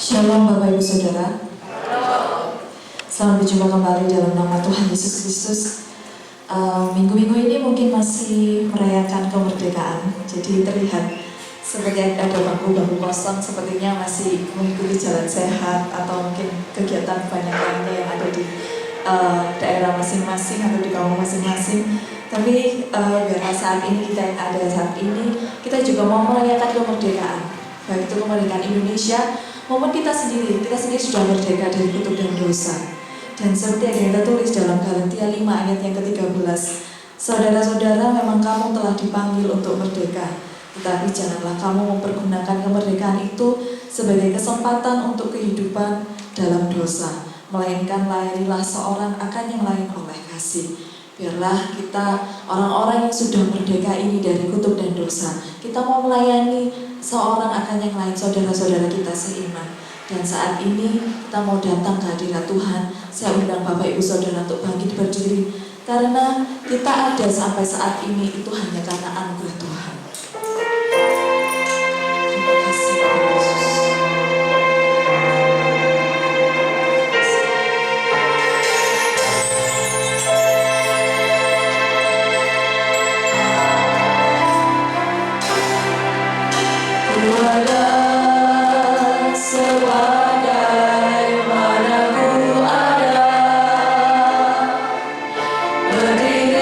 Shalom Bapak Ibu Saudara. Selamat berjumpa kembali dalam nama Tuhan Yesus Kristus. Minggu-minggu ini mungkin masih merayakan kemerdekaan. Jadi terlihat seperti ada bangku-bangku kosong, sepertinya masih mengikuti jalan sehat atau mungkin kegiatan banyak lainnya yang ada di daerah masing-masing atau di kampung masing-masing. Tapi biarlah saat ini kita yang ada saat ini, kita juga mau merayakan kemerdekaan. Baik itu kemerdekaan Indonesia maupun kita sendiri sudah merdeka dari kutuk dan dosa. Dan seperti yang kita tulis dalam Galatia 5 ayat yang ke-13, saudara-saudara, memang kamu telah dipanggil untuk merdeka, tetapi janganlah kamu mempergunakan kemerdekaan itu sebagai kesempatan untuk kehidupan dalam dosa, melainkan layanilah seorang akan yang lain oleh kasih. Biarlah kita orang-orang yang sudah merdeka ini dari kutuk dan dosa, kita mau melayani seorang akan yang lain, saudara-saudara kita seiman. Dan saat ini kita mau datang ke hadirat Tuhan. Saya undang Bapak Ibu Saudara untuk bangkit berdiri, karena kita ada sampai saat ini itu hanya karena anugerah Tuhan. Terima kasih Yesus. Berdiri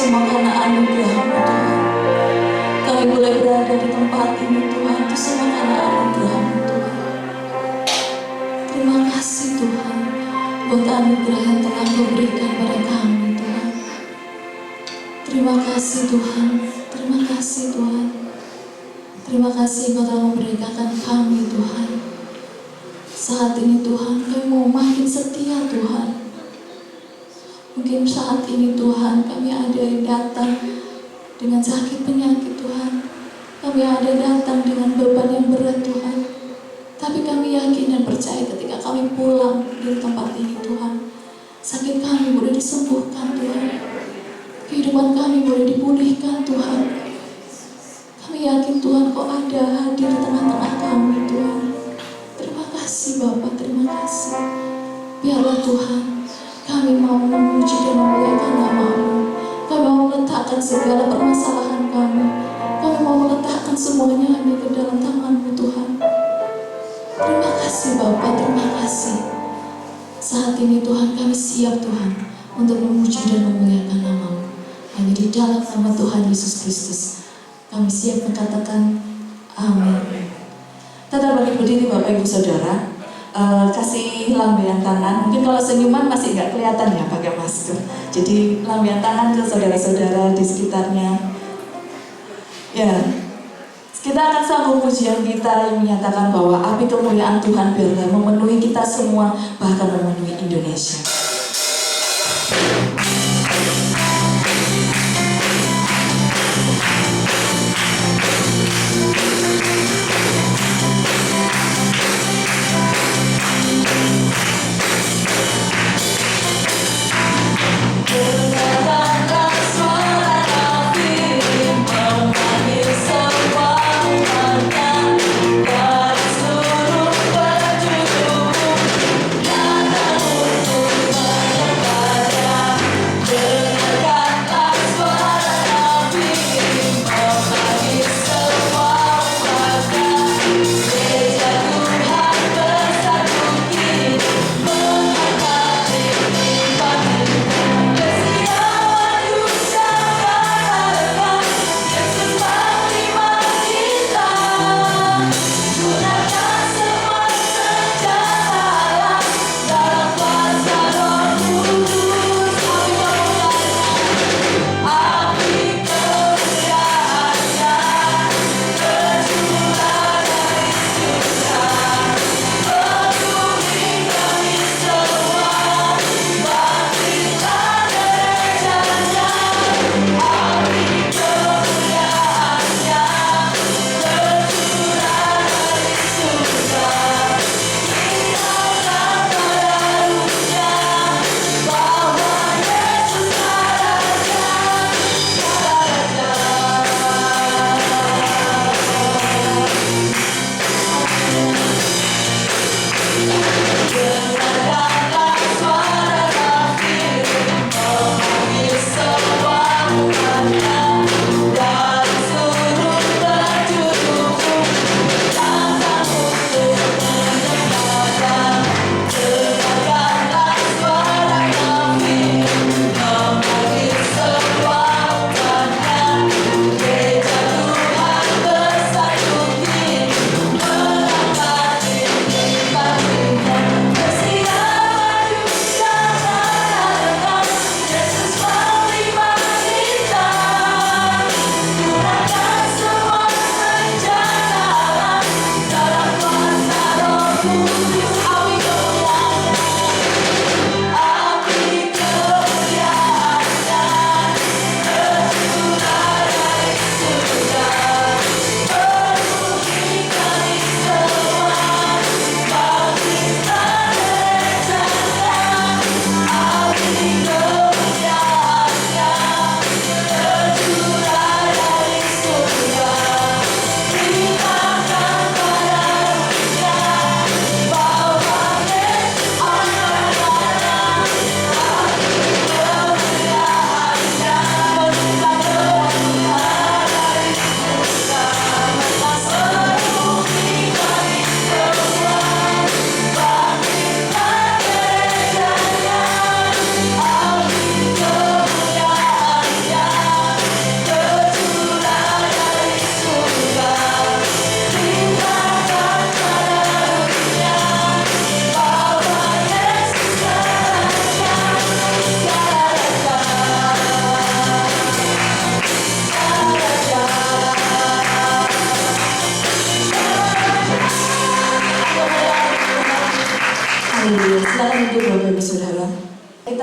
semua karena anugerah-Mu Tuhan. Kami boleh berada di tempat ini Tuhan, itu semua karena anugerah-Mu Tuhan. Terima kasih Tuhan buat anugerah yang telah Kau berikan pada kami Tuhan. Terima kasih Tuhan, terima kasih Tuhan. Terima kasih Kau telah memberitakan kami Tuhan. Saat ini Tuhan, kami mau makin setia Tuhan. Mungkin saat ini Tuhan, kami ada yang datang dengan sakit penyakit Tuhan. Kami ada datang dengan beban yang berat Tuhan. Tapi kami yakin dan percaya ketika kami pulang di tempat ini Tuhan, sakit kami boleh disembuhkan Tuhan. Kehidupan kami boleh dipulihkan Tuhan. Kami yakin Tuhan Kau ada hadir di tengah-tengah kami Tuhan. Terima kasih Bapa, terima kasih. Biarlah Tuhan, kami mau memuji dan memuliakan nama-Mu. Kami mau meletakkan segala permasalahan kami. Kami mau meletakkan semuanya hanya ke dalam tangan-Mu Tuhan. Terima kasih Bapa, terima kasih. Saat ini Tuhan kami siap Tuhan untuk memuji dan memuliakan nama-Mu. Hanya di dalam nama Tuhan Yesus Kristus kami siap mengatakan amin. Tetap bagi berdiri Bapak Ibu Saudara. Kasih lambaian tangan. Mungkin kalau senyuman masih nggak kelihatan ya pakai masker. Jadi lambaian tangan ke saudara-saudara di sekitarnya. Ya, kita akan sambung pujian kita yang menyatakan bahwa api kemuliaan Tuhan biarlah memenuhi kita semua, bahkan memenuhi Indonesia. Seluruh penjuru datang untuk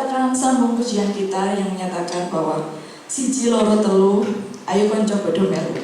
kita akan sambung pujian kita yang menyatakan bahwa siji loro telu, ayo konco padha melu.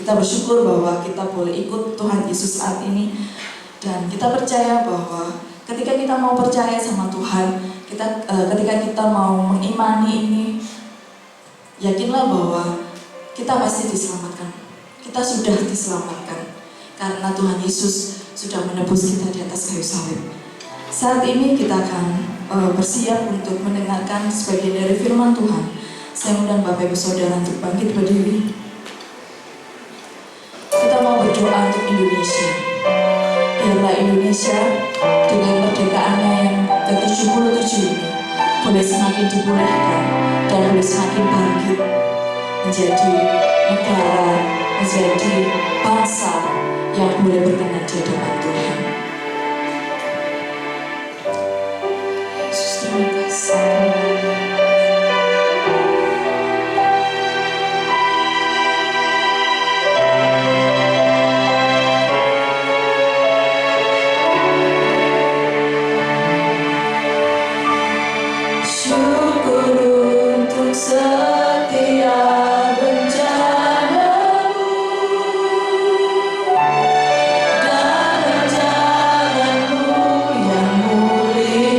Kita bersyukur bahwa kita boleh ikut Tuhan Yesus saat ini, dan kita percaya bahwa ketika kita mau percaya sama Tuhan, ketika kita mau mengimani ini, yakinlah bahwa kita pasti diselamatkan. Kita sudah diselamatkan karena Tuhan Yesus sudah menebus kita di atas kayu salib. Saat ini kita akan bersiap untuk mendengarkan sebagian dari firman Tuhan. Saya undang Bapak Ibu Saudara untuk bangkit berdiri. Kita mau berdoa untuk Indonesia. Biarlah Indonesia dengan merdekaannya yang ke-77 ini boleh semakin dipulihkan dan boleh semakin bangkit menjadi negara, menjadi bangsa yang boleh berkenan di hadapan Tuhan. Yesus, terima kasih. Mulia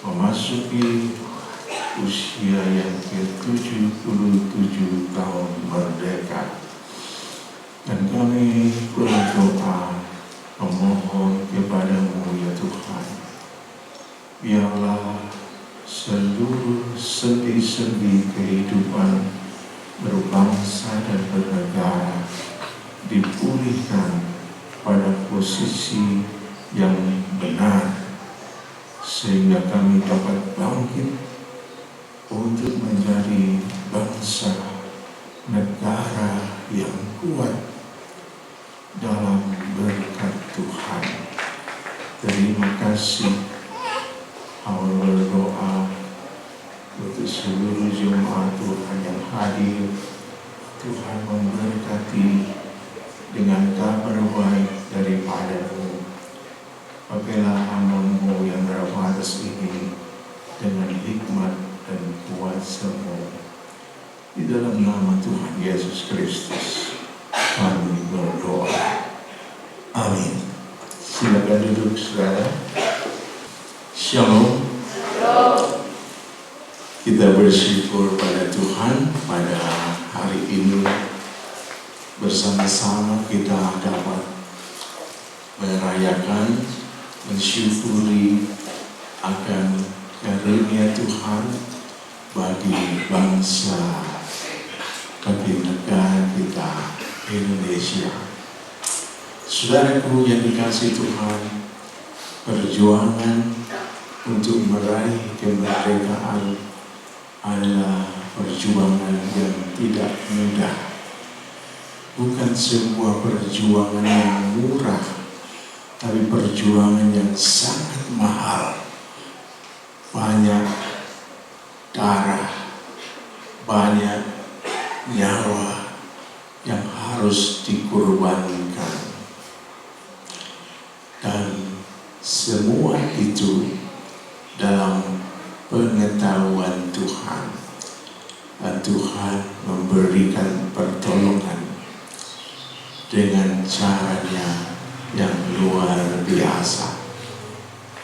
memasuki usia yang ke-77 tahun merdeka. Dan kami berdoa memohon kepada-Mu ya Tuhan, biarlah seluruh sendi-sendi kehidupan berbangsa dan bernegara dipulihkan pada posisi yang benar, sehingga kami dapat bangkit untuk menjadi bangsa negara yang kuat dalam berkat Tuhan. Terima kasih. Kami berdoa untuk seluruh jemaat Tuhan yang hadir. Tuhan memberkati dengan kabar baik daripada-Mu. Pakailah hamba-Mu yang terbatas ini dengan hikmat dan kuasa-Mu. Di dalam nama Tuhan Yesus Kristus kami berdoa. Amin. Silakan duduk, saudara. Shalom. Kita bersyukur pada Tuhan pada hari ini bersama-sama kita dapat merayakan, mensyukuri akan karunia Tuhan bagi bangsa, bagi negara kita Indonesia. Saudaraku yang dikasihi Tuhan, perjuangan untuk meraih kemerdekaan adalah perjuangan yang tidak mudah. Bukan sebuah perjuangan yang murah, tapi perjuangan yang sangat mahal. Banyak darah, banyak nyawa yang harus dikorbankan, dan semua itu dalam pengetahuan Tuhan, dan Tuhan memberikan pertolongan dengan caranya yang luar biasa,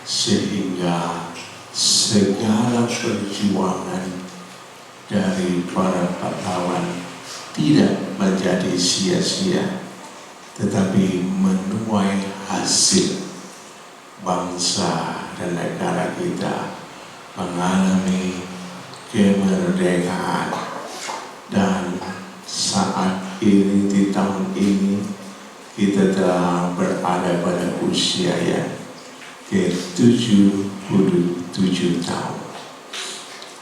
sehingga segala perjuangan dari para pahlawan tidak menjadi sia-sia, tetapi menuai hasil. Bangsa dan negara kita mengalami kemerdekaan, dan saat ini di tahun ini kita telah berada pada usia yang ke-77 tahun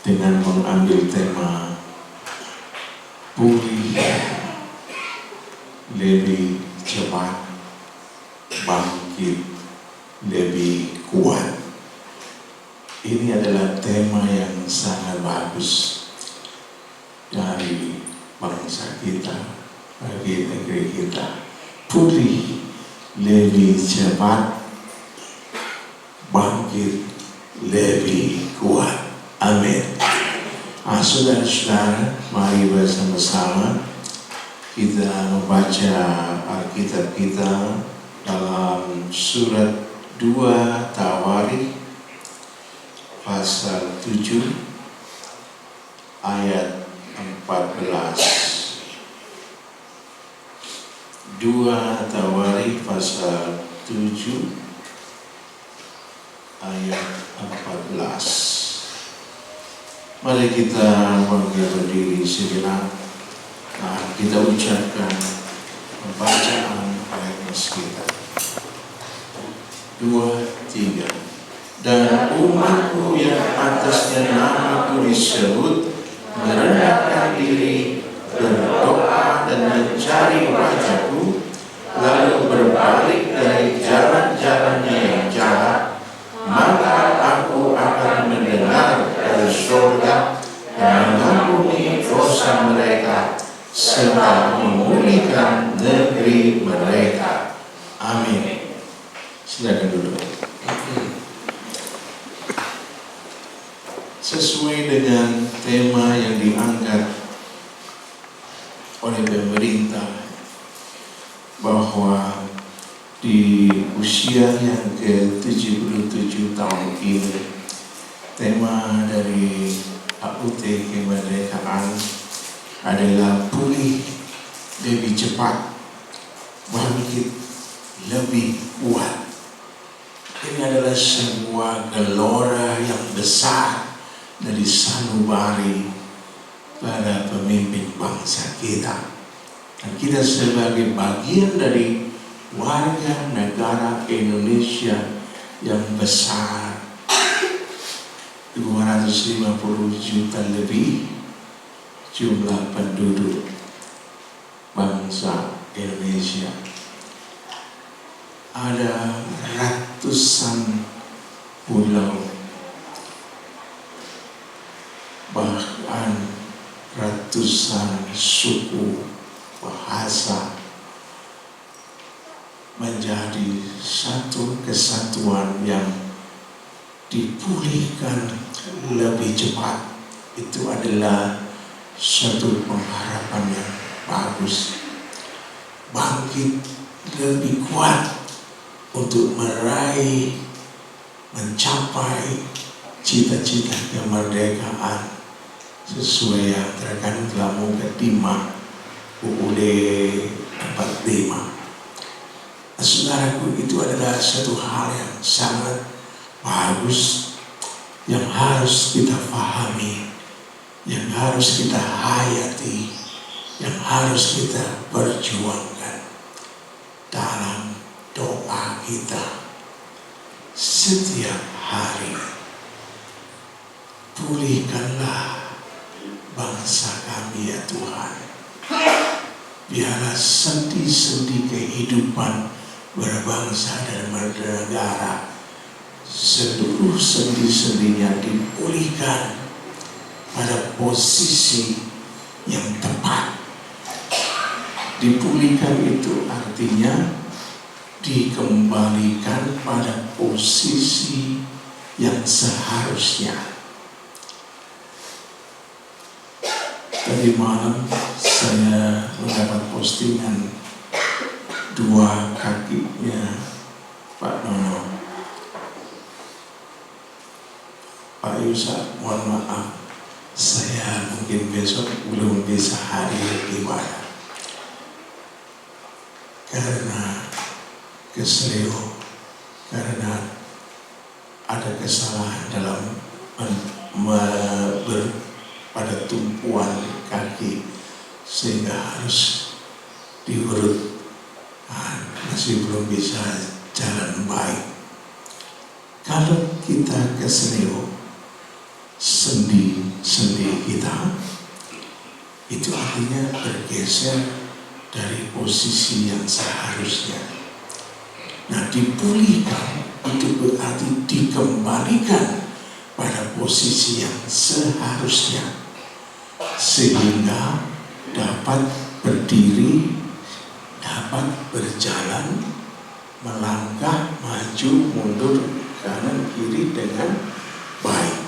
dengan mengambil tema pulih lebih cepat, bangkit lebih kuat. Ini adalah tema yang sangat bagus dari bangsa kita, bagi negeri kita. Pulih lebih cepat, bangkit lebih kuat. Amin. Saudara-saudara, mari bersama-sama kita membaca Alkitab kita dalam surat 2 Tawarikh pasal 7 ayat 14. 2 Tawarikh pasal 7 ayat 14. Mari kita berdiri sejenak. Kita ucapkan pembacaan ayat kita. 2, 3. Dan umatku yang atasnya namaku disebut merendahkan diri, berdoa dan mencari wajahku, lalu berbalik dari jalan-jalannya yang jahat, maka aku akan mendengar dari surga dan mengampuni dosa mereka, serta memulihkan negeri mereka. Amin. Silakan duduk. Sesuai dengan tema yang diangkat oleh pemerintah, bahwa di usia yang ke-77 tahun ini Tema dari HUT kemerdekaan adalah pulih lebih cepat, bangkit lebih kuat. Ini adalah sebuah gelora yang besar dari sanubari para pemimpin bangsa kita. Dan kita sebagai bagian dari warga negara Indonesia yang besar, 250 juta lebih jumlah penduduk bangsa Indonesia. Ada ratusan pulau, bahkan ratusan suku, bahasa, menjadi satu kesatuan yang dipulihkan lebih cepat. Itu adalah satu pengharapan yang bagus. Bangkit lebih kuat untuk meraih, mencapai cita-cita kemerdekaan sesuai yang terkandung dalam Mukadimah UUD 45. Nah, saudaraku, itu adalah satu hal yang sangat bagus yang harus kita pahami, yang harus kita hayati, yang harus kita perjuangkan dalam doa kita setiap hari. Pulihkanlah bangsa kami ya Tuhan. Biarlah sendi-sendi kehidupan berbangsa dan bernegara, seluruh sendi-sendinya dipulihkan pada posisi yang tepat. Dipulihkan itu artinya dikembalikan pada posisi yang seharusnya. Tadi malam saya mendapat postingan dua kakinya Pak Nono. Pak Yusa, mohon maaf, saya mungkin besok belum bisa hadir ibadah karena keselio, karena ada kesalahan dalam pada tumpuan kaki sehingga harus diurut. Masih belum bisa jalan baik. Kalau kita keselio, sendi-sendi kita itu artinya bergeser dari posisi yang seharusnya. Nah, dipulihkan itu berarti dikembalikan pada posisi yang seharusnya sehingga dapat berdiri, dapat berjalan, melangkah, maju, mundur, kanan, kiri dengan baik.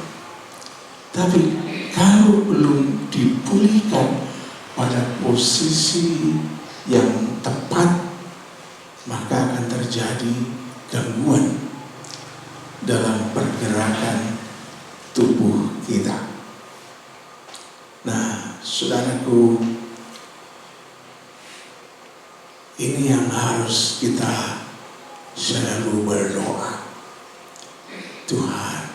Tapi kalau belum dipulihkan pada posisi yang tepat, maka akan terjadi gangguan dalam pergerakan tubuh kita. Nah, saudaraku, ini yang harus kita selalu berdoa. Tuhan,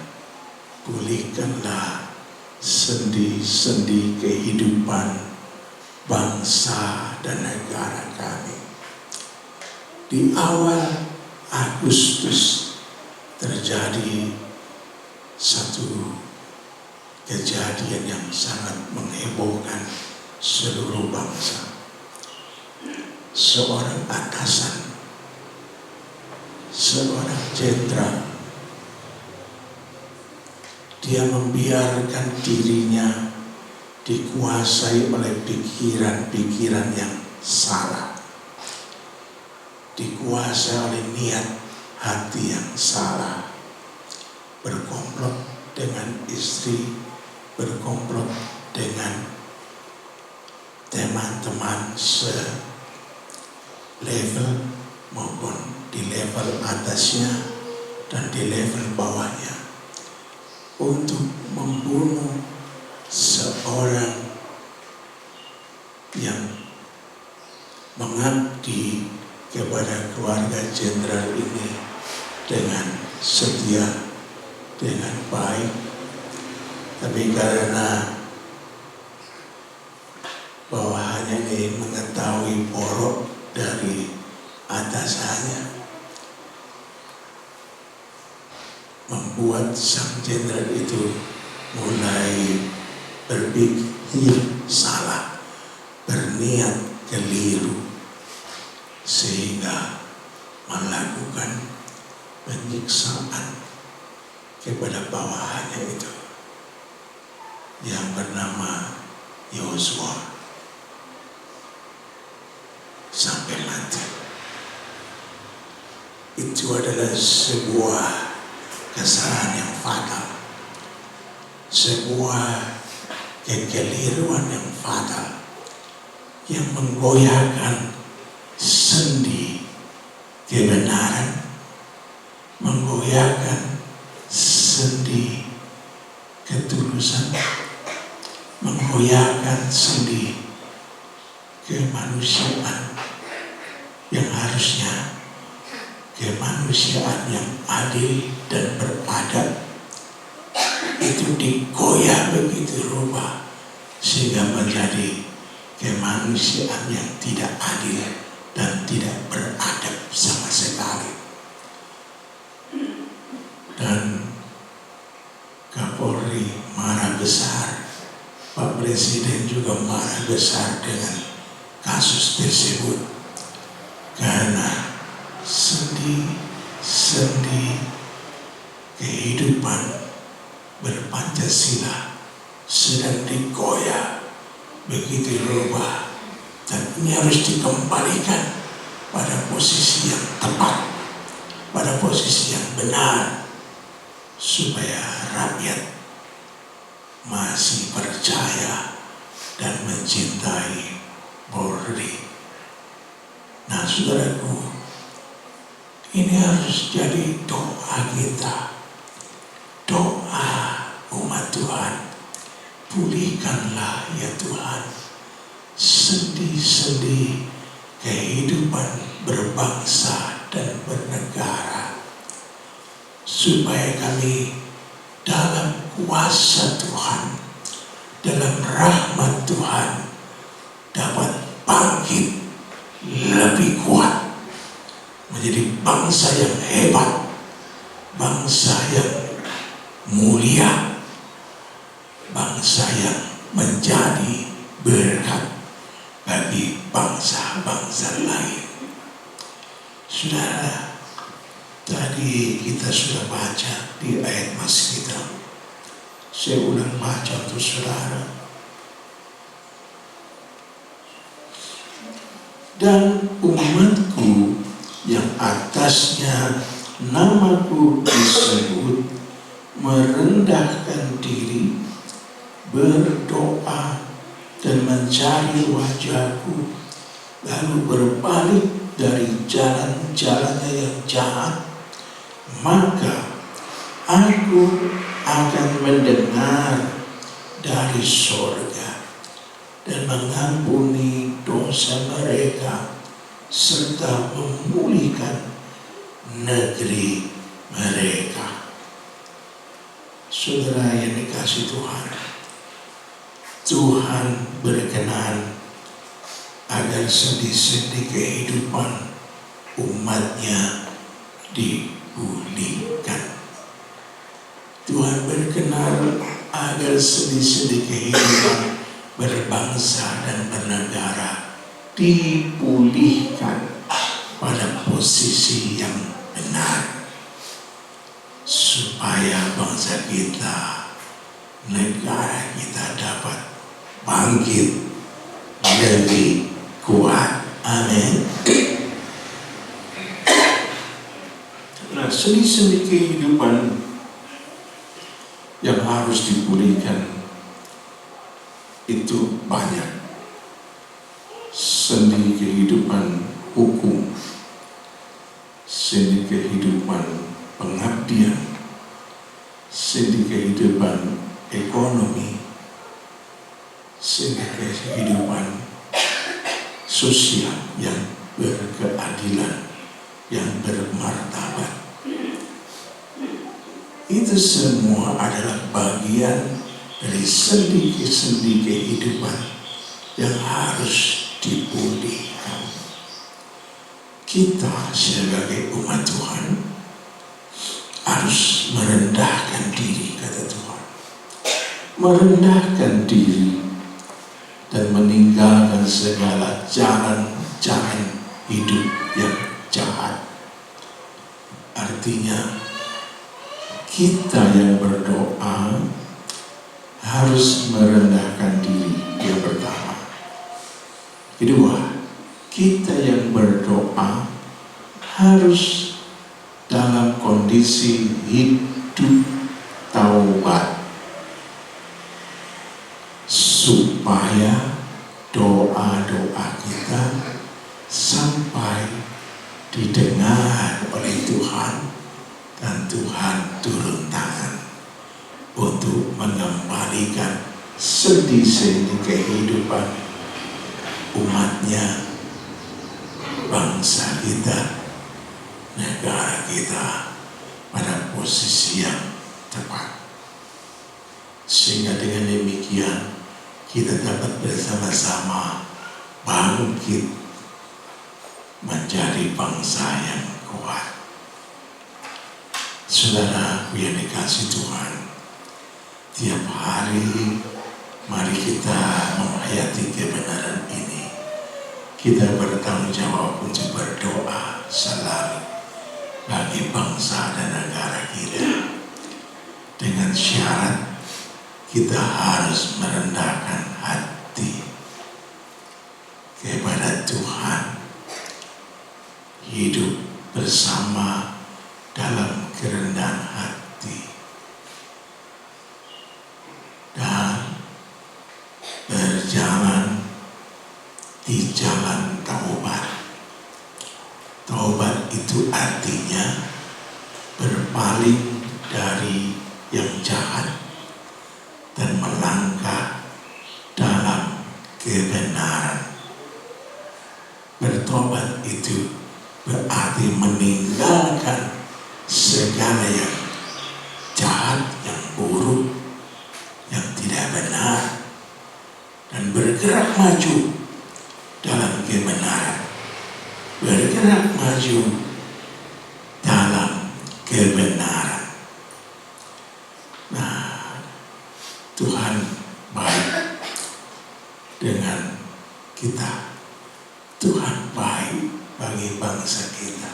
pulihkanlah sendi-sendi kehidupan bangsa dan negara kami. Di awal Agustus terjadi satu kejadian yang sangat menghebohkan seluruh bangsa. Seorang atasan, seorang jenderal, dia membiarkan dirinya dikuasai oleh pikiran-pikiran yang salah, dikuasai oleh niat hati yang salah, berkomplot dengan istri, berkomplot dengan teman-teman se-level maupun di level atasnya dan di level bawahnya. untuk membunuh seorang yang mengabdi kepada keluarga jenderal ini dengan setia, dengan baik. Tapi karena bawahannya ini mengetahui borok dari atasannya, membuat sang jenderal itu mulai berpikir salah, berniat keliru, sehingga melakukan penyiksaan kepada bawahannya itu yang bernama Yosua sampai mati. Itu adalah sebuah kesalahan yang fatal, sebuah kekeliruan yang fatal yang menggoyahkan sendi kebenaran, menggoyahkan sendi ketulusan, menggoyahkan sendi kemanusiaan yang harusnya kemanusiaan yang adil dan beradab, itu digoyah begitu rupa sehingga menjadi kemanusiaan yang tidak adil dan tidak beradab sama sekali. Dan Kapolri marah besar, Pak Presiden juga marah besar dengan kasus tersebut, karena sendi-sendi kehidupan berpancasila sedang digoyah begitu rupa, dan ini harus dikembalikan pada posisi yang tepat, pada posisi yang benar, supaya rakyat masih percaya dan mencintai Polri. Nah, saudaraku, ini harus jadi doa kita, doa umat Tuhan. Pulihkanlah ya Tuhan sendi-sendi kehidupan berbangsa dan bernegara, supaya kami dalam kuasa Tuhan, dalam rahmat Tuhan, dapat bangkit lebih kuat menjadi bangsa yang hebat, bangsa yang mulia, bangsa yang menjadi berkat bagi bangsa-bangsa lain. Saudara, tadi kita sudah baca di ayat mas kita. Saya ulang baca untuk saudara. Dan umatku yang atasnya namaku disebut merendahkan diri, berdoa dan mencari wajahku, lalu berbalik dari jalan-jalannya yang jahat, maka aku akan mendengar dari sorga dan mengampuni dosa mereka serta memulihkan negeri mereka. Saudara yang dikasihi Tuhan, Tuhan berkenan agar sendi-sendi kehidupan umatnya dipulihkan. Tuhan berkenan agar sendi-sendi kehidupan berbangsa dan bernegara dipulihkan pada posisi yang benar, supaya bangsa kita, negara kita dapat bangkit lebih kuat. Amin. Nah, sendi-sendi kehidupan yang harus dipulihkan itu banyak. Sendi kehidupan hukum, sendi kehidupan pengabdian, sendi kehidupan ekonomi, sendi kehidupan sosial yang berkeadilan, yang bermartabat. Itu semua adalah bagian dari sendi-sendi kehidupan yang harus dipulihkan. Kita sebagai umat Tuhan harus merendahkan diri, kata Tuhan. Merendahkan diri dan meninggalkan segala jalan-jalan hidup yang jahat. Artinya, kita yang berdoa harus merendahkan diri yang pertama. Kedua, kita yang berdoa harus dalam kondisi hidup taubat, supaya doa-doa kita sampai didengar oleh Tuhan dan Tuhan turun tangan untuk mengembalikan sendi-sendi kehidupan umatnya, bangsa kita, negara kita pada posisi yang tepat. Sehingga dengan demikian kita dapat bersama-sama bangkit menjadi bangsa yang kuat. Saudara yang dikasihi Tuhan, tiap hari mari kita menghayati kebenaran ini. Kita bertanggung jawab untuk berdoa selalu bagi bangsa dan negara kita, dengan syarat kita harus merendahkan hati kepada Tuhan, hidup bersama dalam kerendahan hati, dan berjalan di jalan taubat. Taubat itu artinya berpaling dari yang jahat dan melangkah dalam kebenaran. Bertobat itu berarti meninggalkan segala yang jahat, yang buruk, yang tidak benar, dan bergerak maju dalam kebenaran, bergerak maju dalam kebenaran. Nah, Tuhan baik dengan kita. Tuhan baik bagi bangsa kita.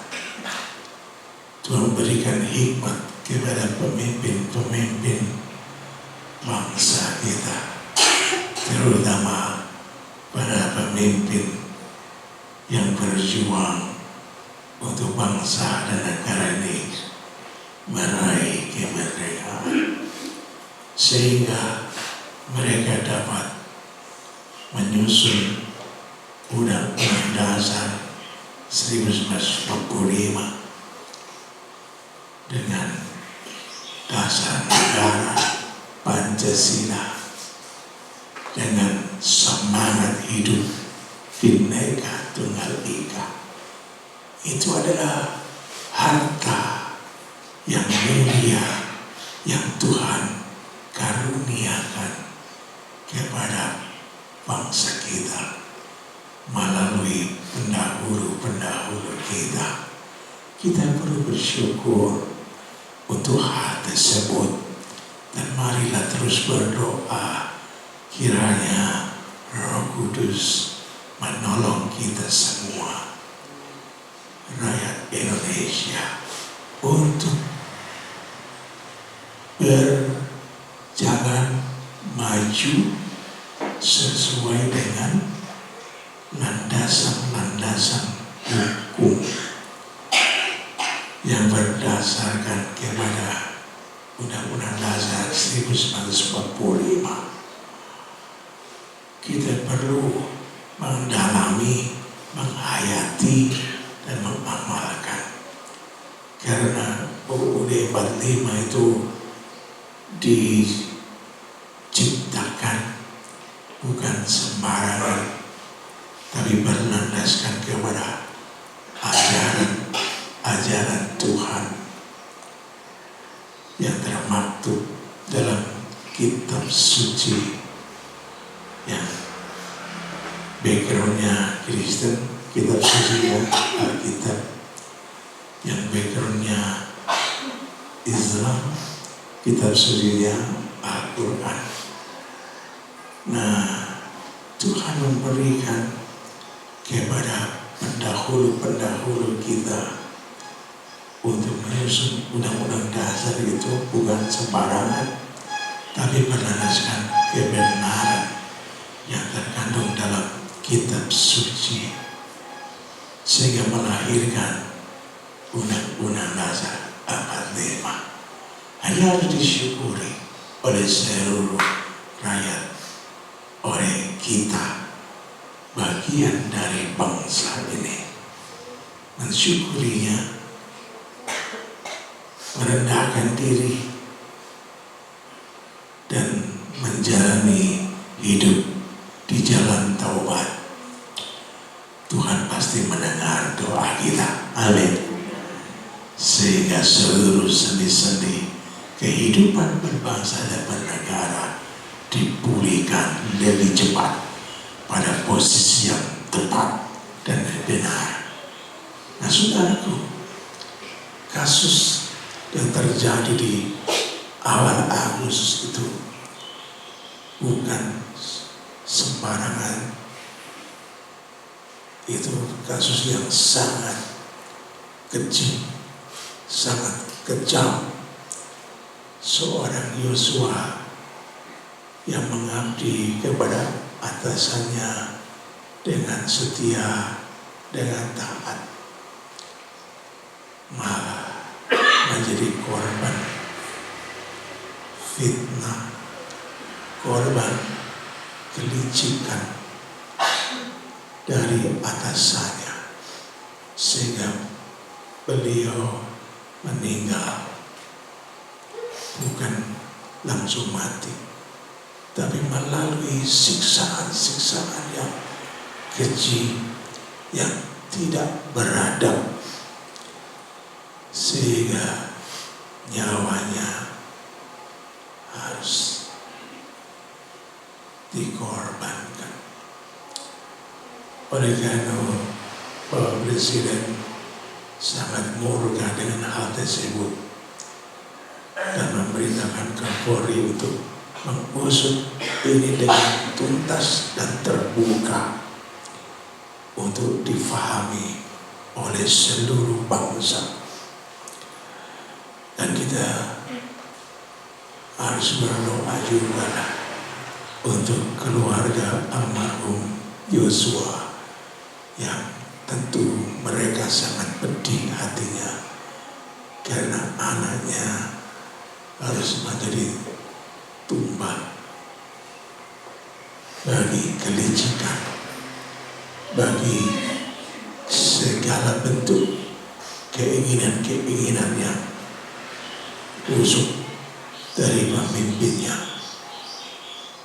Tuhan berikan hikmat kepada pemimpin-pemimpin bangsa kita, terutama pada pemimpin yang berjuang untuk bangsa dan negara ini meraih kemerdekaan, sehingga mereka dapat menyusun Undang-Undang Dasar 1945 dengan dasar negara Pancasila, dengan semangat hidup Bhinneka Tunggal Ika. Itu adalah harta yang mulia yang Tuhan karuniakan kepada bangsa kita melalui pendahulu-pendahulu kita. Kita perlu bersyukur untuk hal tersebut, dan marilah terus berdoa kiranya Roh Kudus menolong kita semua, rakyat Indonesia, untuk berjalan maju sesuai dengan landasan-landasan hukum yang berdasarkan kepada Undang-Undang Dasar 1945. Kita perlu mendalami, menghayati, dan mengamalkan. Karena UUD 45 itu diciptakan bukan sembarangan, tapi berlandaskan kepada ajaran Tuhan yang termaktub dalam kitab suci, yang backgroundnya Kristen, kitab sucinya Alkitab, yang backgroundnya Islam, kitab sucinya Al-Quran. Nah, Tuhan memberikan kepada pendahulu-pendahulu kita untuk menyusun undang-undang dasar itu bukan sembarangan, tapi berlandaskan kebenaran yang terkandung dalam kitab suci, sehingga melahirkan undang-undang dasar 45. Hanya harus disyukuri oleh seluruh rakyat, oleh kita, bagian dari bangsa ini. Mensyukurinya, merendahkan diri, dan menjalani hidup di jalan taubat. Tuhan pasti mendengar doa kita. Amin. Sehingga seluruh sendi-sendi kehidupan berbangsa dan bernegara dipulihkan lebih cepat pada posisi yang tepat dan benar. Nah, saudaraku, kasus yang terjadi di awal Agustus itu bukan sembarangan. Itu kasus yang sangat kecil, sangat kejam. Seorang Yosua yang mengabdi kepada atasannya dengan setia, dengan taat, malah menjadi korban fitnah, korban kelicikan dari atasannya, sehingga beliau meninggal. Bukan langsung mati, tapi melalui siksaan-siksaan yang keji, yang tidak beradab, sehingga nyawanya harus dikorbankan. Oleh karena Pak Presiden sangat murka dengan hal tersebut dan memerintahkan Kapolri untuk mengusut ini dengan tuntas dan terbuka untuk difahami oleh seluruh bangsa. Dan kita harus berdoa juga untuk keluarga almarhum Yosua, yang tentu mereka sangat pedih hatinya karena anaknya harus menjadi tumbal bagi kelicikan, bagi segala bentuk keinginan-keinginan yang busuk dari pemimpinnya.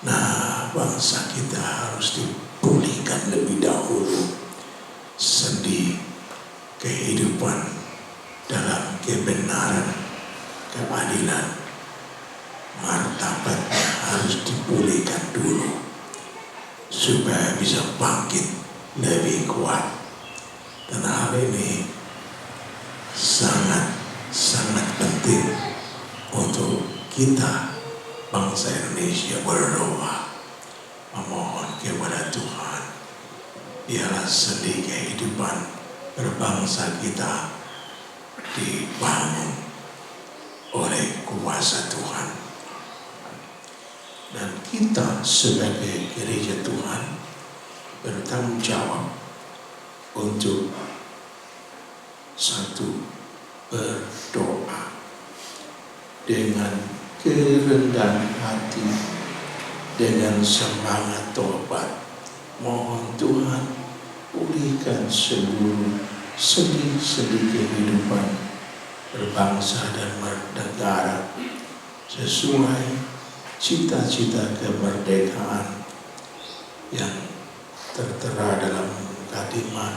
Nah, bangsa kita harus dipulihkan lebih dahulu sendi kehidupan dalam kebenaran, keadilan, martabatnya harus dipulihkan dulu supaya bisa bangkit lebih kuat. Dan hal ini sangat penting untuk kita bangsa Indonesia berdoa, memohon kepada Tuhan, biarlah sendi kehidupan berbangsa kita dibangun oleh kuasa Tuhan. Dan kita sebagai gereja Tuhan bertanggung jawab untuk satu, berdoa dengan kerendahan hati, dengan semangat tobat. Mohon Tuhan pulihkan seluruh sendi-sendi kehidupan berbangsa dan bernegara sesuai cita-cita kemerdekaan yang tertera dalam kalimat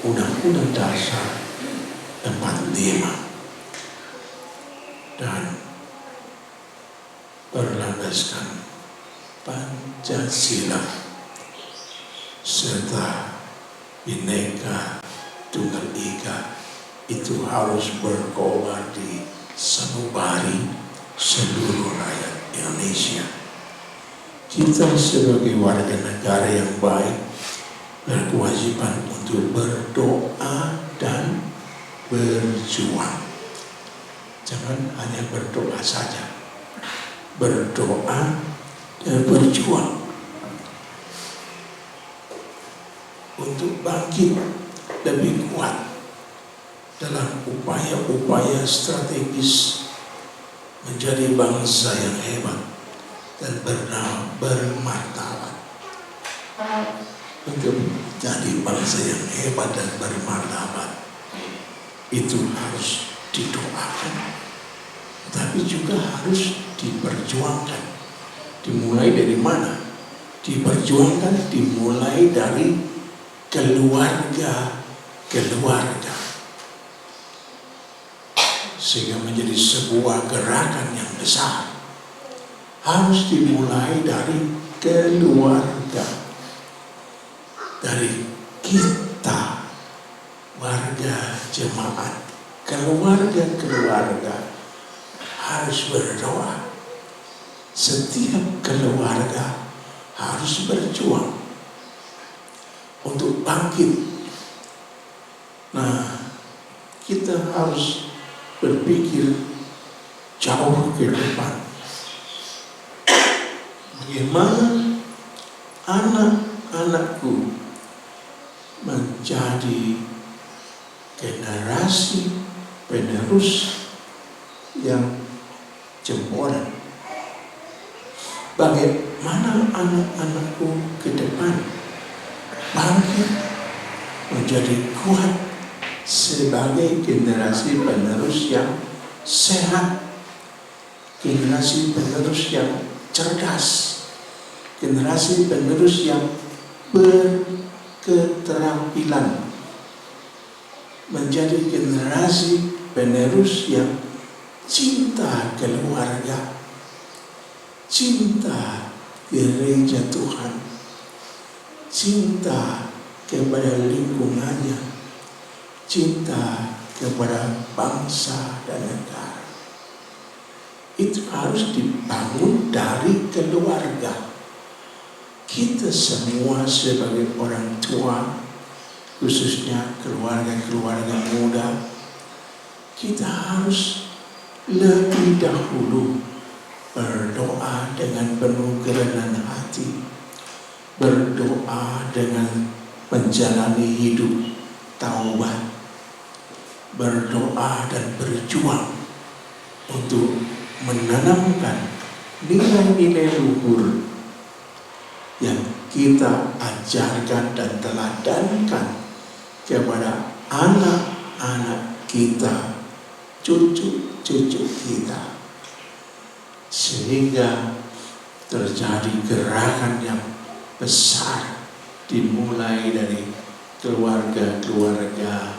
Undang-Undang Dasar 45 dan berlandaskan Pancasila serta Bhinneka Tunggal Ika itu harus berkobar di sanubari seluruh rakyat Indonesia. Kita sebagai warga negara yang baik berkewajiban untuk berdoa dan berjuang. Jangan hanya berdoa saja, berdoa dan berjuang untuk bangkit lebih kuat dalam upaya-upaya strategis menjadi bangsa yang hebat dan bermartabat. Untuk jadi bangsa yang hebat dan bermartabat itu harus didoakan, tapi juga harus diperjuangkan. Dimulai dari mana? Diperjuangkan dimulai dari keluarga, sehingga menjadi sebuah gerakan yang besar. Harus dimulai dari keluarga, dari kita warga jemaat, keluarga harus berdoa. Setiap keluarga harus berjuang untuk bangkit. Nah, kita harus berpikir jauh ke depan. Bagaimana anak-anakku menjadi generasi penerus yang jempolan? Bagaimana anak-anakku ke depan bangkit menjadi kuat sebagai generasi penerus yang sehat, generasi penerus yang cerdas, generasi penerus yang berketerampilan, menjadi generasi penerus yang cinta keluarga, cinta gereja Tuhan, cinta kepada lingkungannya, cinta kepada bangsa dan negara. Itu harus dibangun dari keluarga. Kita semua sebagai orang tua, khususnya keluarga-keluarga muda, kita harus lebih dahulu berdoa dengan penuh kerendahan hati, berdoa dengan menjalani hidup taubat, berdoa dan berjuang untuk menanamkan nilai-nilai luhur yang kita ajarkan dan teladankan kepada anak-anak kita, cucu-cucu kita, sehingga terjadi gerakan yang besar dimulai dari keluarga-keluarga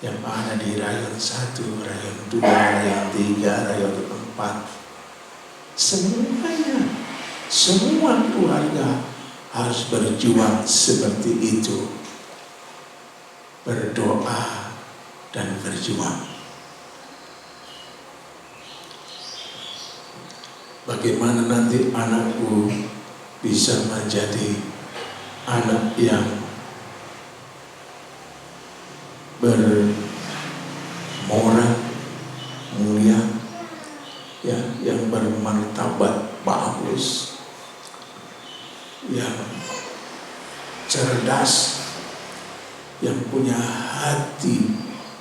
yang ada di rayon 1, rayon 2, rayon 3, rayon 4. Semuanya, semua keluarga harus berjuang seperti itu. Berdoa dan berjuang. Bagaimana nanti anakku bisa menjadi anak yang bermoral mulia, ya, yang bermartabat bagus, yang cerdas, yang punya hati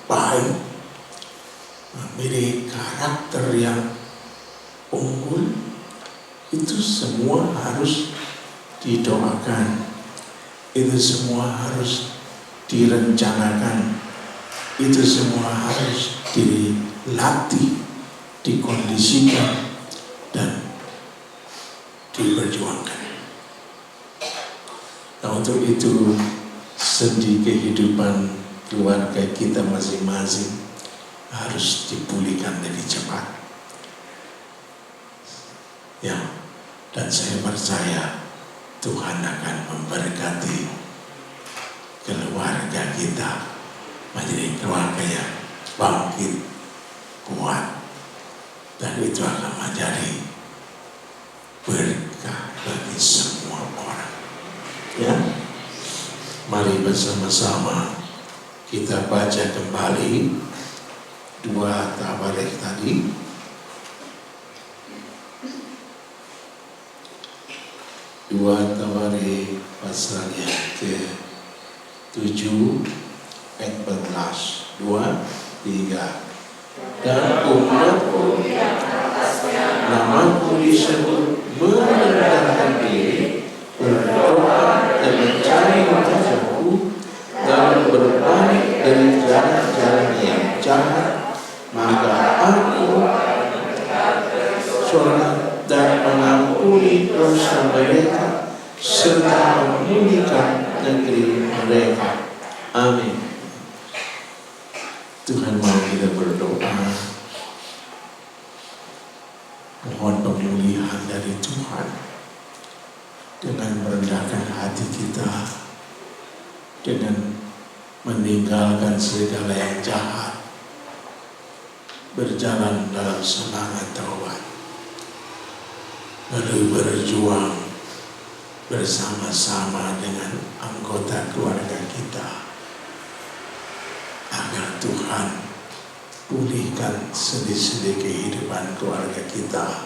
baik, memiliki karakter yang unggul. Itu semua harus didoakan, itu semua harus direncanakan, itu semua harus dilatih dikondisikan, dan diperjuangkan. Nah, untuk itu sendi kehidupan keluarga kita masing-masing harus dipulihkan lebih cepat. Ya, dan saya percaya Tuhan akan memberkati keluarga kita menjadi keluarga yang bangkit, kuat, dan itu akan menjadi berkah bagi semua orang. Ya, mari bersama-sama kita baca kembali 2 Tawarekh tadi. 2 Tawarekh pasal yang ke-7 ayat 14. 2, 3. Dan umatku namaku disebut merendahkan diri, berdoa dan mencari wajahku, dan berbalik dari jalan-jalan yang jahat, maka aku sholat dan mengampuni dosa mereka serta memulihkan negeri mereka. Amin. Tuhan, mau kita berdoa mohon pemulihan dari Tuhan dengan merendahkan hati kita, dengan meninggalkan segala yang jahat, berjalan dalam semangat taubat, lalu berjuang bersama-sama dengan anggota keluarga kita agar Tuhan pulihkan sendi-sendi kehidupan keluarga kita,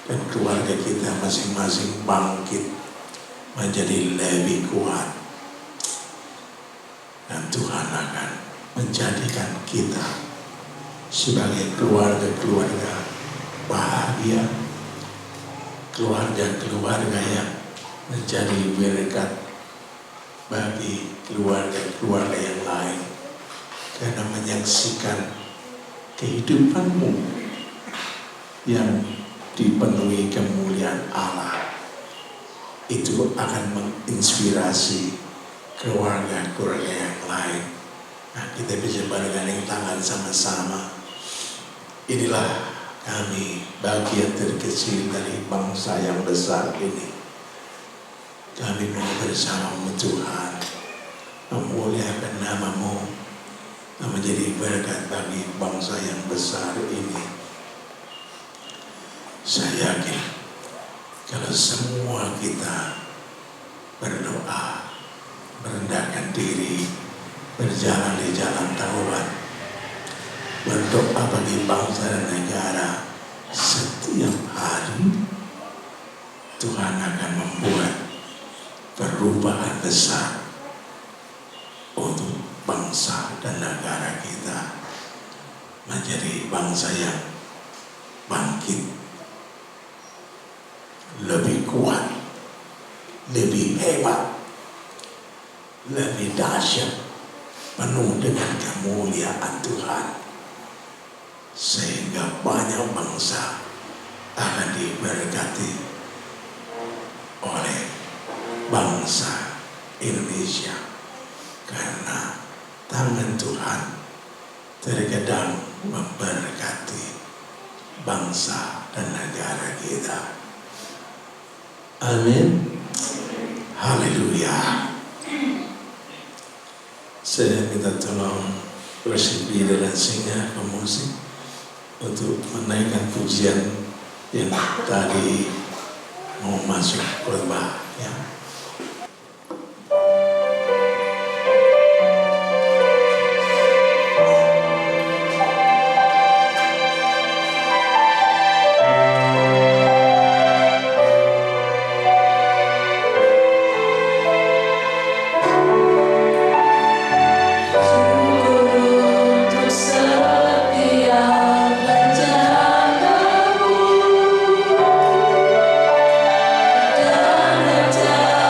dan keluarga kita masing-masing bangkit menjadi lebih kuat, dan Tuhan akan menjadikan kita sebagai keluarga-keluarga bahagia, keluarga-keluarga yang menjadi berkat bagi keluarga-keluarga yang lain, karena menyaksikan kehidupanmu yang dipenuhi kemuliaan Allah. Itu akan menginspirasi keluarga-keluarga yang lain. Nah, kita bisa bergandeng tangan sama-sama. Inilah kami, bagian terkecil dari bangsa yang besar ini. Kami mau bersama Tuhan memuliakan nama-Mu, menjadi berkat bagi bangsa yang besar ini. Saya yakin kalau semua kita berdoa, merendahkan diri, berjalan di jalan taubat, berdoa bagi bangsa dan negara setiap hari, Tuhan akan membuat perubahan besar untuk bangsa dan negara kita menjadi bangsa yang bangkit, lebih kuat, lebih hebat, lebih dahsyat, penuh dengan kemuliaan Tuhan, sehingga banyak bangsa akan diberkati oleh bangsa Indonesia, karena tangan Tuhan terkadang memberkati bangsa dan negara kita. Amin. Haleluya. Saya minta tolong worship leader dan singer pemusik untuk menaikkan pujian yang tadi mau masuk khotbah, ya. Dan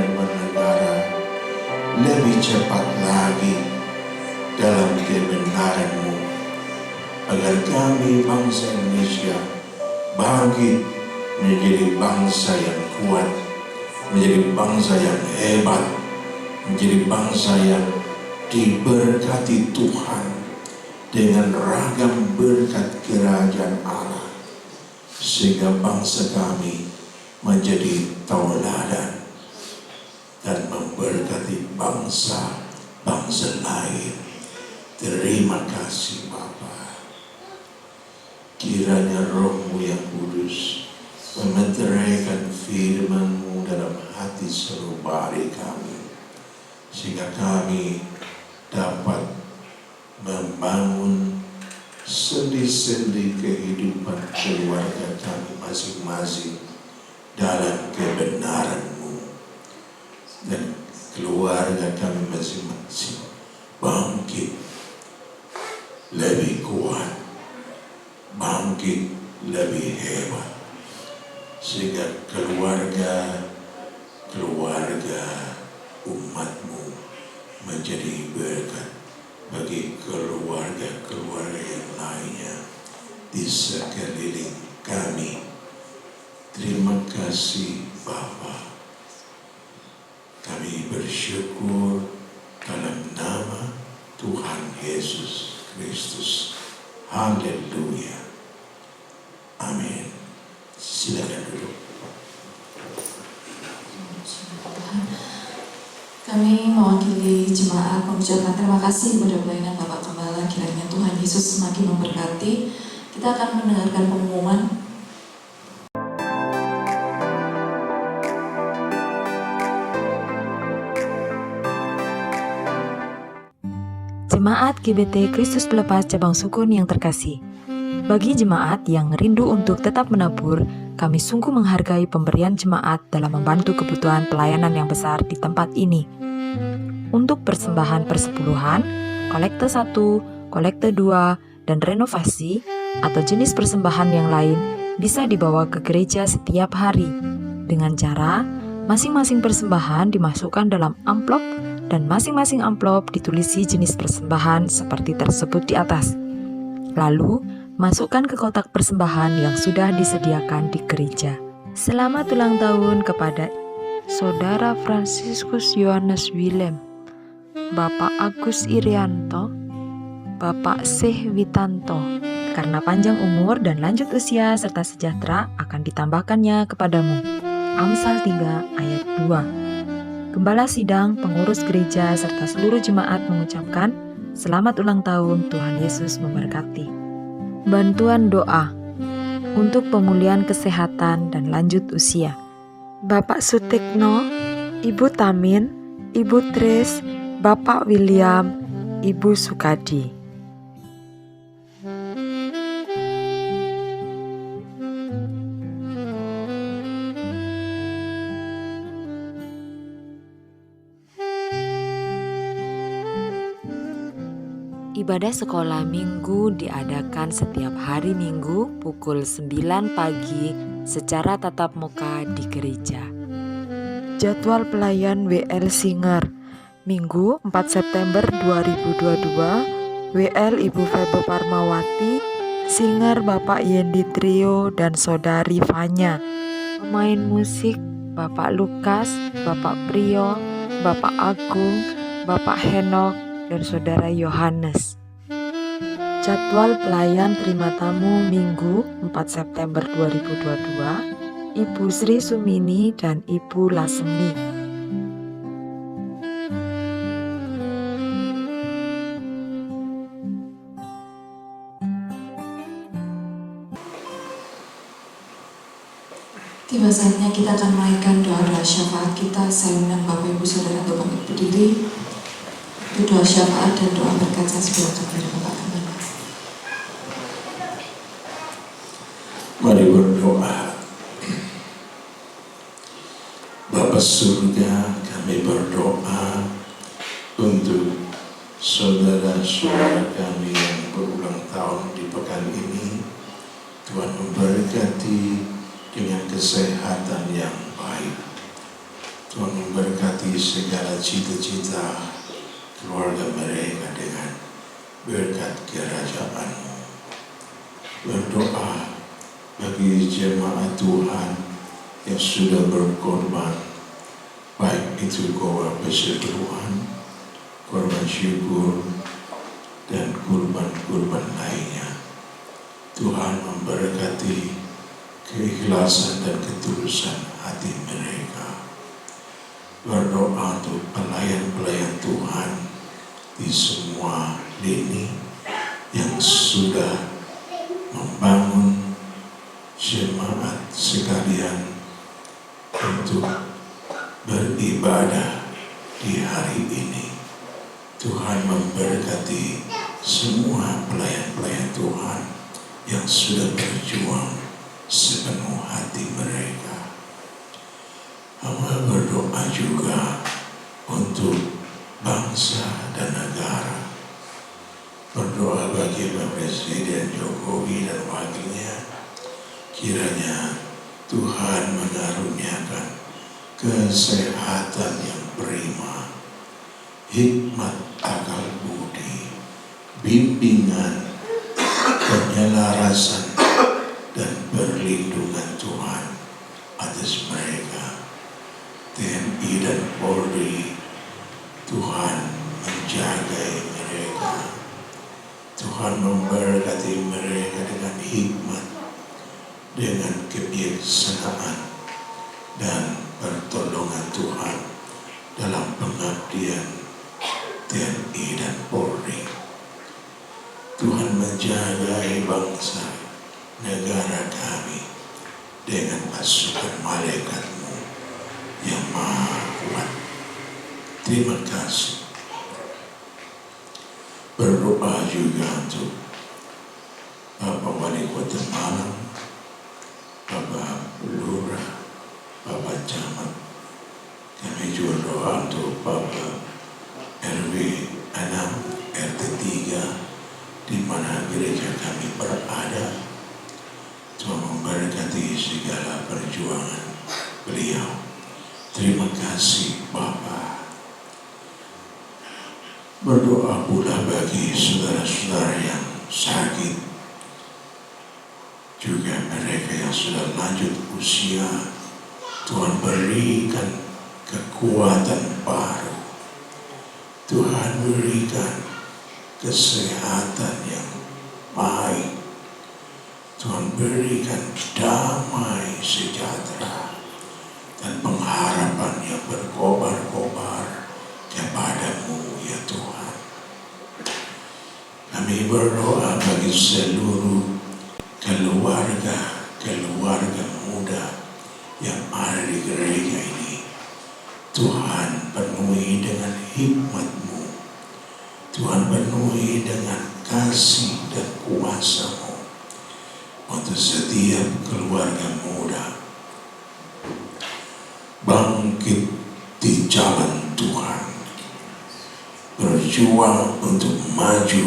dan bernegara lebih cepat lagi dalam kebenaran-Mu, agar kami bangsa Indonesia bangkit menjadi bangsa yang kuat, menjadi bangsa yang hebat, menjadi bangsa yang diberkati Tuhan dengan ragam berkat kerajaan Allah, sehingga bangsa kami menjadi tauladan dan memberkati bangsa-bangsa lain. Terima kasih Bapa. Kiranya Roh-Mu yang kudus mementeraikan firman-Mu dalam hati sanubari kami, sehingga kami dapat membangun sendi-sendi kehidupan keluarga kami masing-masing dalam kebenaran-Mu, dan keluarga kami masing-masing bangkit lebih kuat, bangkit lebih hebat, sehingga keluarga umat-Mu menjadi berkat bagi keluarga-keluarga yang lainnya di sekeliling kami. Terima kasih Bapa. Kami bersyukur dalam nama Tuhan Yesus Kristus. Haleluya. Amin. Silakan duduk. Kami mewakili jemaat mengucapkan terima kasih kepada pelayanan Bapak Gembala. Kiranya Tuhan Yesus semakin memberkati. Kita akan mendengarkan pengumuman. Jemaat GBT Kristus Pelepas Cabang Sukun yang terkasih, bagi jemaat yang rindu untuk tetap menabur, kami sungguh menghargai pemberian jemaat dalam membantu kebutuhan pelayanan yang besar di tempat ini. Untuk persembahan persepuluhan, kolekte 1, kolekte 2, dan renovasi atau jenis persembahan yang lain bisa dibawa ke gereja setiap hari dengan cara masing-masing persembahan dimasukkan dalam amplop dan masing-masing amplop ditulisi jenis persembahan seperti tersebut di atas. Lalu, masukkan ke kotak persembahan yang sudah disediakan di gereja. Selamat ulang tahun kepada Saudara Fransiskus Yohanes Willem, Bapak Agus Irianto, Bapak Syekh Witanto. Karena panjang umur dan lanjut usia serta sejahtera akan ditambahkannya kepadamu. Amsal 3 ayat 2. Gembala sidang, pengurus gereja, serta seluruh jemaat mengucapkan selamat ulang tahun, Tuhan Yesus memberkati. Bantuan doa untuk pemulihan kesehatan dan lanjut usia. Bapak Sutekno, Ibu Tamin, Ibu Tris, Bapak William, Ibu Sukadi. Ibadah sekolah minggu diadakan setiap hari Minggu pukul 9 pagi secara tatap muka di gereja. Jadwal pelayan WL Singer Minggu 4 September 2022, WL Ibu Febe Parmawati, Singer Bapak Yendi Trio dan Saudari Fanya. Pemain musik Bapak Lukas, Bapak Priyo, Bapak Agung, Bapak Henok, dan Saudara Yohanes. Jadwal pelayan terima tamu Minggu 4 September 2022, Ibu Sri Sumini dan Ibu Lasemi. Tiba saatnya kita akan menaikkan doa-doa syafaat kita. Saya undang Bapak Ibu Saudara untuk bangkit berdiri. Doa syafaat dan doa berkat saya silakan kepada Bapak Gembala. Mari berdoa. Bapa surga, kami berdoa untuk saudara-saudara kami yang berulang tahun di pekan ini. Tuhan memberkati dengan kesehatan yang baik. Tuhan memberkati segala cita-cita keluarga mereka dengan berkat kerajaan-Mu. Berdoa bagi jemaat Tuhan yang sudah berkorban, baik itu korban perseteruan, korban syukur, dan kurban-kurban lainnya. Tuhan memberkati keikhlasan dan ketulusan hati mereka. Berdoa untuk pelayan-pelayan Tuhan di semua lini yang sudah membangun jemaat sekalian untuk beribadah di hari ini. Tuhan memberkati semua pelayan-pelayan Tuhan yang sudah berjuang sepenuh hati mereka. Hamba berdoa juga untuk bangsa dan negara. Berdoa bagi Presiden Jokowi dan wakilnya, kiranya Tuhan mengaruniakan kesehatan yang prima, hikmat akal budi, bimbingan, penyelarasan, dan perlindungan Tuhan atas mereka. TNI dan Polri, Tuhan menjaga mereka. Tuhan memberkati mereka dengan hikmat, dengan kebijaksanaan, dan pertolongan Tuhan dalam pengabdian TNI dan Polri. Tuhan menjaga bangsa negara kami dengan pasukan malaikat-Mu yang maha kuat. Terima kasih. Berdoa juga untuk Bapak Wali Kota Malang, Bapak Lurah, Bapak Camat. Kami juga doa untuk Bapak RW 6, RT 3, di mana gereja kami berada. Tuhan memberkati segala perjuangan beliau. Terima kasih Bapak. Berdoa pula bagi saudara-saudara yang sakit, juga mereka yang sudah lanjut usia. Tuhan berikan kekuatan baru. Tuhan berikan kesehatan yang baik. Tuhan berikan damai sejahtera dan pengharapan yang berkobar-kobar kepadamu ya Tuhan. Kami berdoa bagi seluruh keluarga muda yang ada di gereja ini. Tuhan penuhi dengan hikmat-Mu. Tuhan penuhi dengan kasih dan kuasa-Mu untuk setiap keluarga muda bangkit di jalan Tuhan, berjuang untuk maju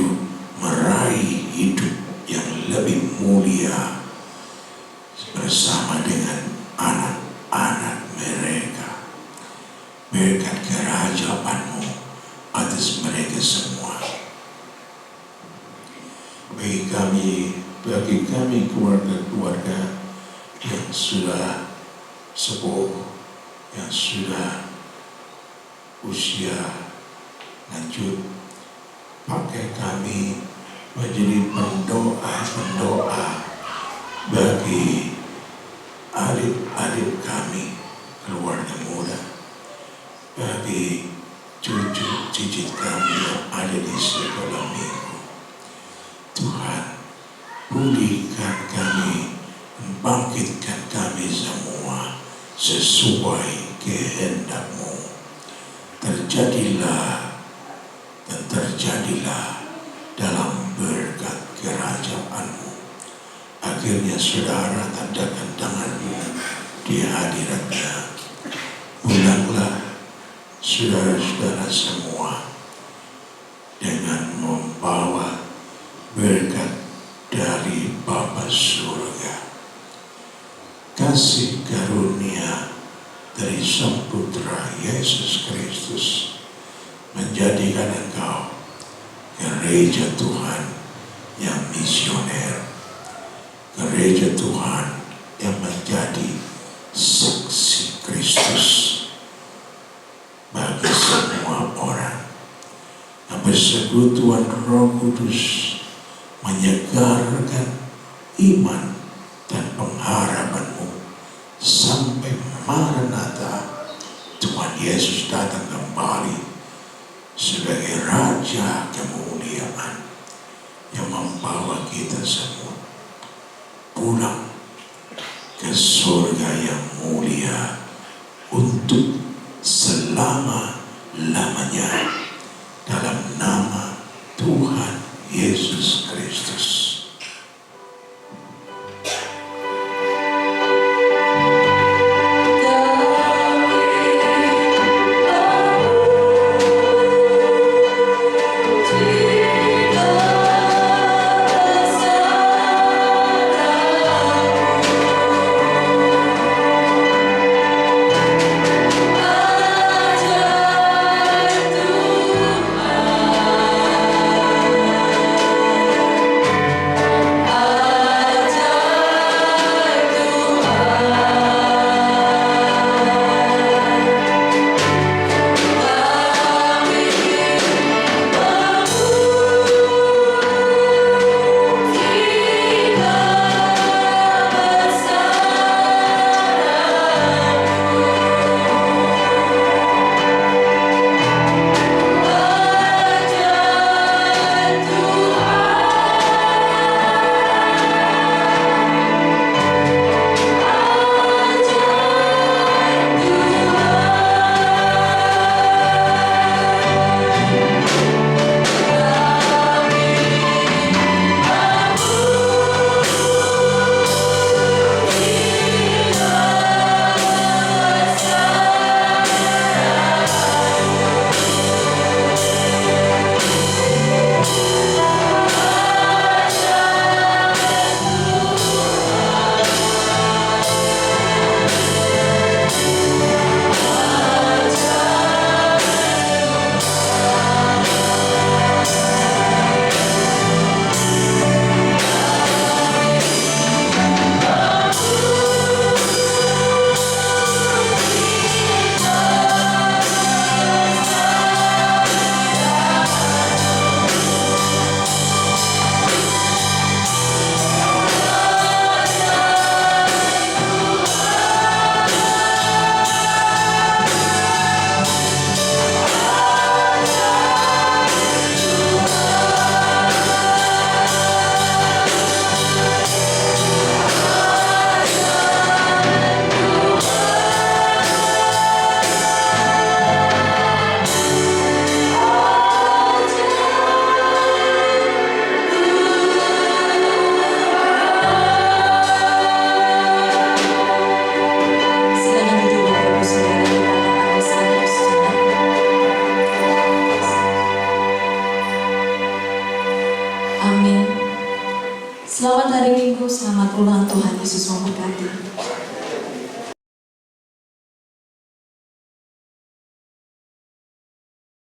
meraih hidup yang lebih mulia bersama dengan anak-anak mereka. Berkat kerajaan-Mu atas mereka semua. Bagi kami keluarga-keluarga yang sudah sepuh, yang sudah usia lanjut, pakai kami menjadi pendoa bagi adik-adik kami, keluarga muda, bagi cucu-cicit kami yang ada di sekolah minggu. Tuhan, pulihkan kami, bangkitkan kami semua sesuai kehendak-Mu. Terjadilah dalam berkat kerajaan-Mu. Akhirnya saudara tandakkan tangan-Mu di hadirat-Nya. Pulanglah saudara-saudara semua dengan membawa berkat dari Bapa Surga, kasih karunia dari Sang Putra Yesus Kristus menjadikan engkau gereja Tuhan yang misioner, gereja Tuhan yang menjadi saksi Kristus bagi semua orang. Persekutuan Roh Kudus menyegarkan iman dan pengharapanmu sampai Maranatha, Tuhan Yesus datang kembali sebagai Raja kemuliaan yang membawa kita semua pulang ke surga yang mulia untuk selama-lamanya dalam nama Tuhan Yesus Kristus. Amin. Selamat hari Minggu, selamat pulang, Tuhan Yesus memberkati.